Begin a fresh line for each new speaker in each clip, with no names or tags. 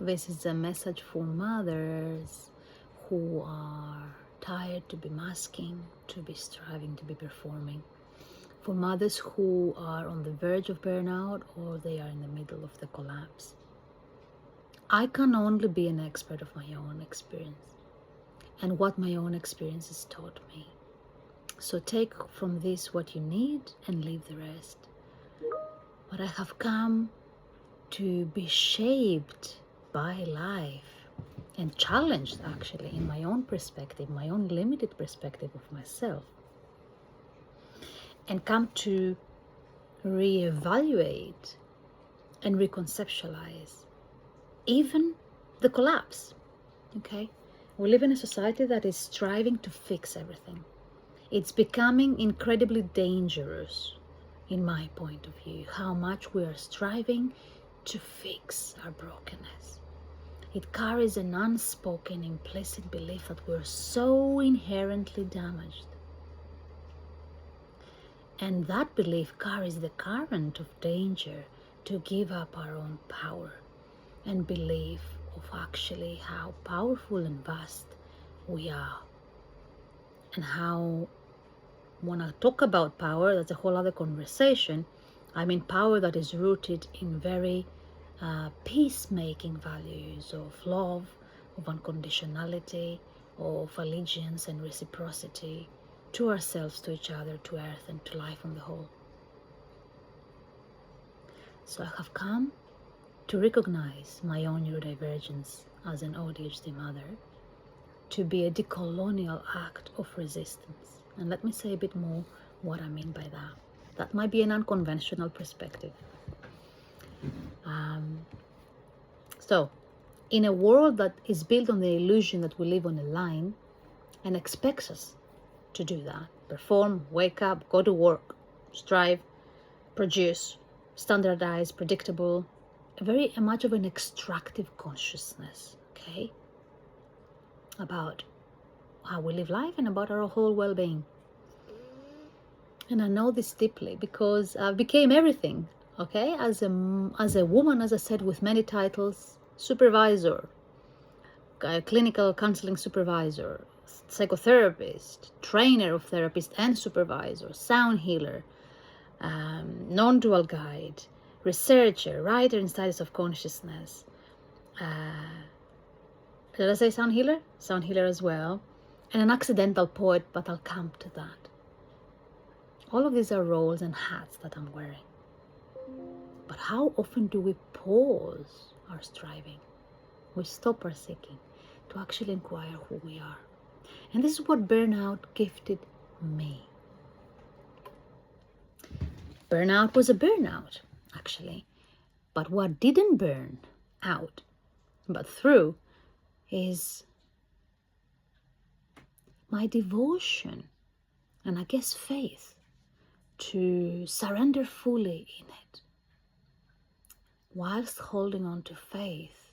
This is a message for mothers who are tired to be masking, to be striving, to be performing. For mothers who are on the verge of burnout or they are in the middle of the collapse. I can only be an expert of my own experience and what my own experiences taught me. So take from this what you need and leave the rest. But I have come to be shaped by life and challenged actually in my own perspective, my own limited perspective of myself, and come to reevaluate and reconceptualize even the collapse. Okay, we live in a society that is striving to fix everything. It's becoming incredibly dangerous, in my point of view, how much we are striving to fix our brokenness. It carries an unspoken, implicit belief that we're so inherently damaged. And that belief carries the current of danger to give up our own power and belief of actually how powerful and vast we are. And how, when I talk about power, that's a whole other conversation. I mean power that is rooted in very peacemaking values of love, of unconditionality, of allegiance and reciprocity to ourselves, to each other, to earth, and to life on the whole. So I have come to recognize my own neurodivergence as an ADHD mother, to be a decolonial act of resistance. And let me say a bit more what I mean by that. That might be an unconventional perspective. So, in a world that is built on the illusion that we live on a line and expects us to do that, perform, wake up, go to work, strive, produce, standardize, predictable, very much of an extractive consciousness, okay, about how we live life and about our whole well-being. And I know this deeply because I became everything, okay, as a woman, as I said, with many titles: supervisor, clinical counseling supervisor, psychotherapist, trainer of therapists and supervisor, sound healer, non-dual guide, researcher, writer in studies of consciousness. Did I say sound healer? Sound healer as well. And an accidental poet, but I'll come to that. All of these are roles and hats that I'm wearing. But how often do we pause our striving? We stop our seeking to actually inquire who we are. And this is what burnout gifted me. Burnout was a burnout, actually. But what didn't burn out, but through, is my devotion and I guess faith to surrender fully in it, whilst holding on to faith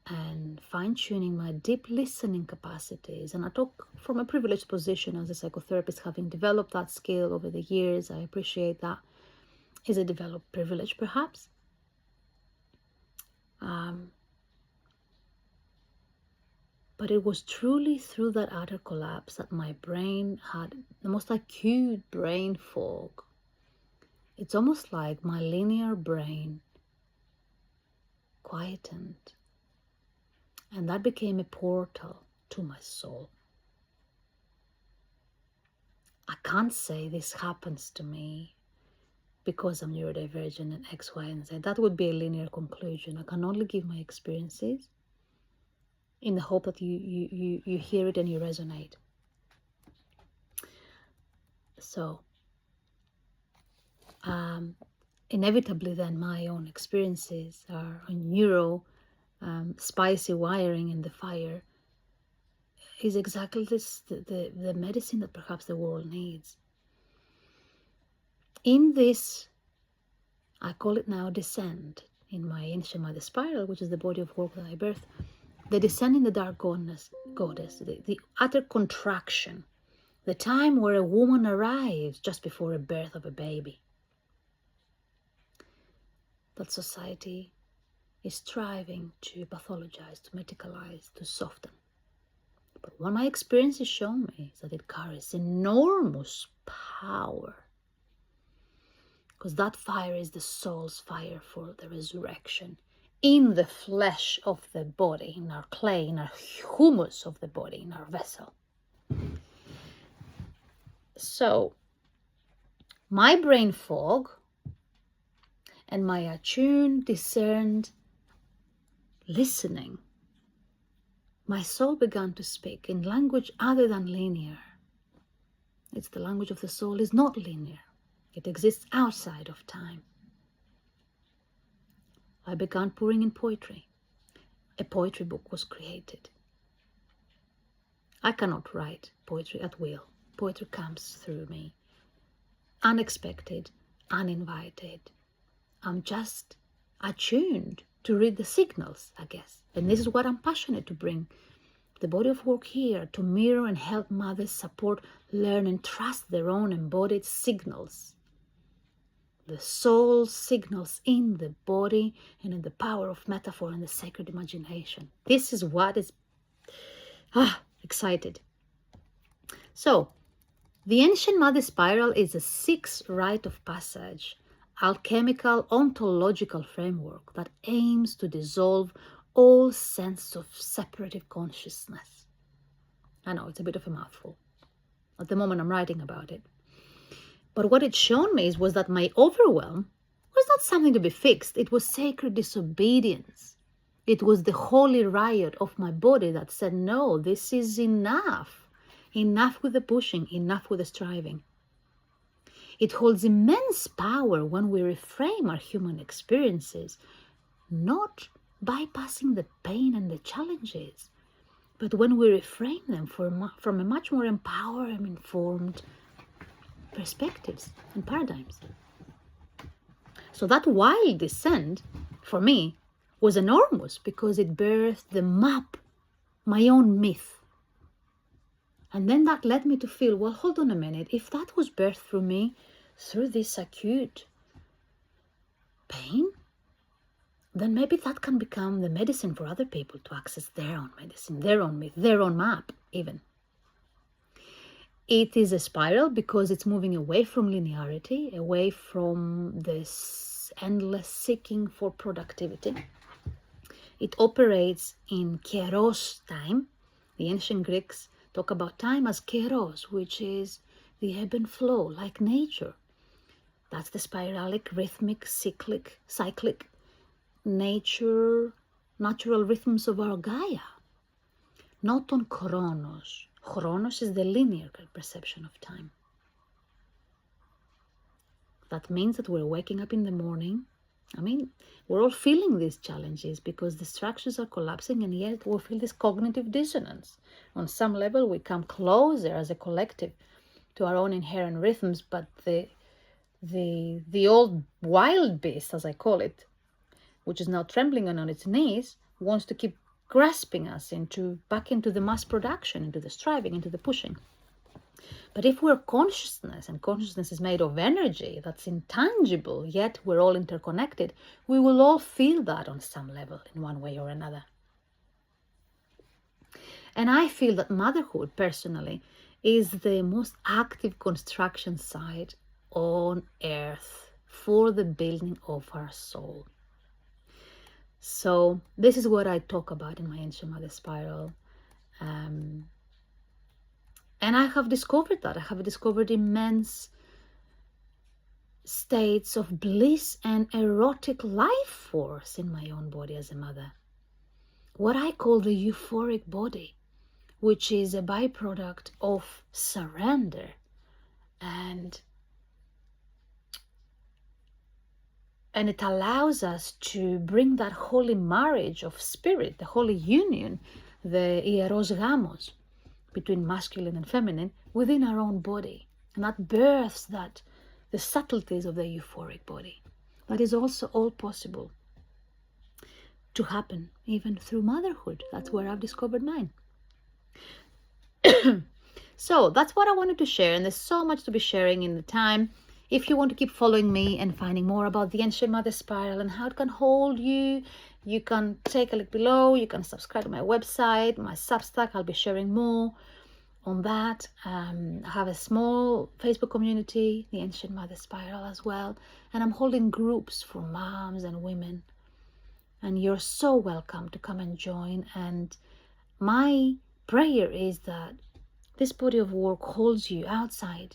and fine-tuning my deep listening capacities. And I talk from a privileged position as a psychotherapist, having developed that skill over the years. I appreciate that is a developed privilege, perhaps. But it was truly through that utter collapse that my brain had the most acute brain fog. It's almost like my linear brain quietened. And that became a portal to my soul. I can't say this happens to me because I'm neurodivergent and X, Y, and Z. That would be a linear conclusion. I can only give my experiences in the hope that you hear it and you resonate. So, inevitably then my own experiences are neuro spicy wiring in the fire is exactly this, the medicine that perhaps the world needs. In this, I call it now descent, in my ancient mother spiral, which is the body of work that I birth, the descent in the dark goddess, the utter contraction, the time where a woman arrives just before a birth of a baby. That society is striving to pathologize, to medicalize, to soften. But what my experience has shown me is that it carries enormous power, because that fire is the soul's fire for the resurrection in the flesh of the body, in our clay, in our humus of the body, in our vessel. So my brain fog and my attuned, discerned listening, my soul began to speak in language other than linear. It's the language of the soul is not linear. It exists outside of time. I began pouring in poetry. A poetry book was created. I cannot write poetry at will. Poetry comes through me. Unexpected, uninvited. I'm just attuned to read the signals, I guess. And this is what I'm passionate to bring. The body of work here to mirror and help mothers support, learn and trust their own embodied signals. The soul signals in the body and in the power of metaphor and the sacred imagination. This is what is excited. So, the Ancient Mother Spiral is a 6 rite of passage, alchemical ontological framework that aims to dissolve all sense of separative consciousness. I know, it's a bit of a mouthful. At the moment I'm writing about it. But what it's shown me was that my overwhelm was not something to be fixed. It was sacred disobedience. It was the holy riot of my body that said, no, this is enough. Enough with the pushing, enough with the striving. It holds immense power when we reframe our human experiences, not bypassing the pain and the challenges, but when we reframe them from a much more empowered and informed perspectives and paradigms. So that wild descent, for me, was enormous because it birthed the map, my own myth. And then that led me to feel, well, hold on a minute, if that was birthed through me, through this acute pain, then maybe that can become the medicine for other people to access their own medicine, their own myth, their own map even. It is a spiral because it's moving away from linearity, away from this endless seeking for productivity. It operates in kairos time. The ancient Greeks talk about time as kairos, which is the ebb and flow, like nature. That's the spiralic, rhythmic, cyclic natural rhythms of our Gaia. Not on chronos. Chronos is the linear perception of time. That means that we're waking up in the morning. I mean, we're all feeling these challenges because the structures are collapsing, and yet we feel this cognitive dissonance. On some level, we come closer as a collective to our own inherent rhythms, but the old wild beast, as I call it, which is now trembling on its knees, wants to keep grasping us back into the mass production, into the striving, into the pushing. But if we're consciousness, and consciousness is made of energy that's intangible, yet we're all interconnected, we will all feel that on some level in one way or another. And I feel that motherhood, personally, is the most active construction site on earth for the building of our soul. So this is what I talk about in my Ancient Mother Spiral. And I have discovered that. I have discovered immense states of bliss and erotic life force in my own body as a mother. What I call the euphoric body, which is a byproduct of surrender and it allows us to bring that holy marriage of spirit, the holy union, the ieros gamos, between masculine and feminine within our own body. And that births the subtleties of the euphoric body. That is also all possible to happen even through motherhood. That's where I've discovered mine. So that's what I wanted to share, and there's so much to be sharing in the time. If you want to keep following me and finding more about the Ancient Mother Spiral and how it can hold you you can take a look below. You can subscribe to my website, my Substack. I'll be sharing more on that. I have a small Facebook community, the Ancient Mother Spiral as well. And I'm holding groups for moms and women. And you're so welcome to come and join. And my prayer is that this body of work holds you outside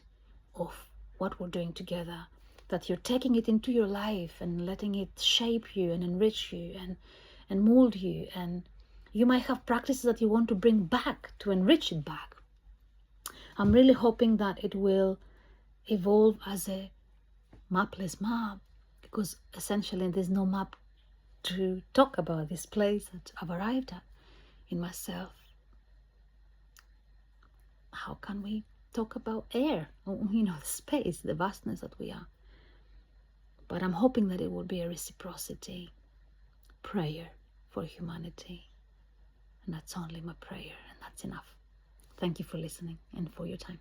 of what we're doing together, that you're taking it into your life and letting it shape you and enrich you and mold you. And you might have practices that you want to bring back to enrich it back. I'm really hoping that it will evolve as a mapless map, because essentially there's no map to talk about this place that I've arrived at in myself. How can we talk about air, the space, the vastness that we are? But I'm hoping that it will be a reciprocity prayer for humanity. And that's only my prayer, and that's enough. Thank you for listening and for your time.